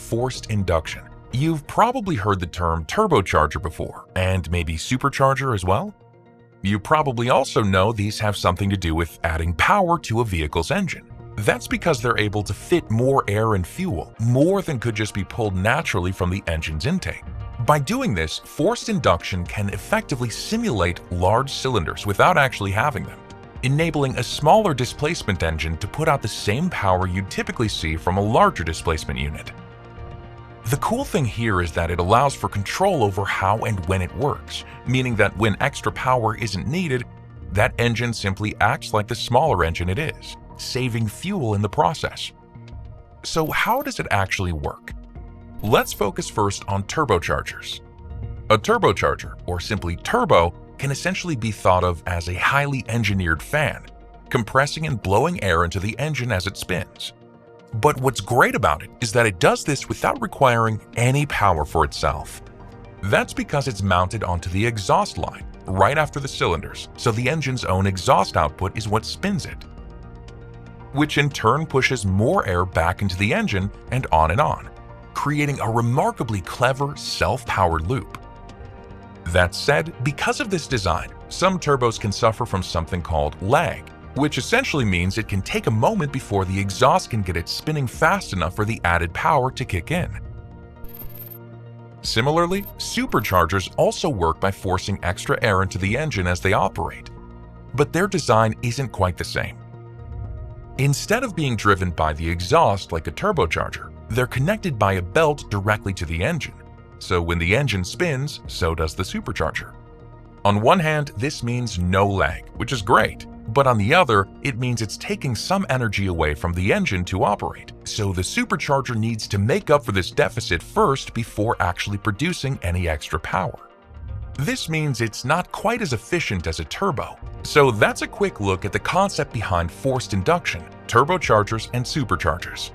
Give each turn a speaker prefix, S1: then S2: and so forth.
S1: forced induction. You've probably heard the term turbocharger before, and maybe supercharger as well. You probably also know these have something to do with adding power to a vehicle's engine. That's because they're able to fit more air and fuel, more than could just be pulled naturally from the engine's intake. By doing this, forced induction can effectively simulate large cylinders without actually having them, enabling a smaller displacement engine to put out the same power you'd typically see from a larger displacement unit. The cool thing here is that it allows for control over how and when it works, meaning that when extra power isn't needed, that engine simply acts like the smaller engine it is, saving fuel in the process. So how does it actually work? Let's focus first on turbochargers. A turbocharger, or simply turbo, can essentially be thought of as a highly engineered fan, compressing and blowing air into the engine as it spins. But what's great about it is that it does this without requiring any power for itself. That's because it's mounted onto the exhaust line, right after the cylinders, so the engine's own exhaust output is what spins it, which in turn pushes more air back into the engine and on, creating a remarkably clever self-powered loop. That said, because of this design, some turbos can suffer from something called lag, which essentially means it can take a moment before the exhaust can get it spinning fast enough for the added power to kick in. Similarly, superchargers also work by forcing extra air into the engine as they operate, but their design isn't quite the same. Instead of being driven by the exhaust like a turbocharger, they're connected by a belt directly to the engine, so when the engine spins, so does the supercharger. On one hand, this means no lag, which is great, but on the other, it means it's taking some energy away from the engine to operate, so the supercharger needs to make up for this deficit first before actually producing any extra power. This means it's not quite as efficient as a turbo. So that's a quick look at the concept behind forced induction, turbochargers, and superchargers.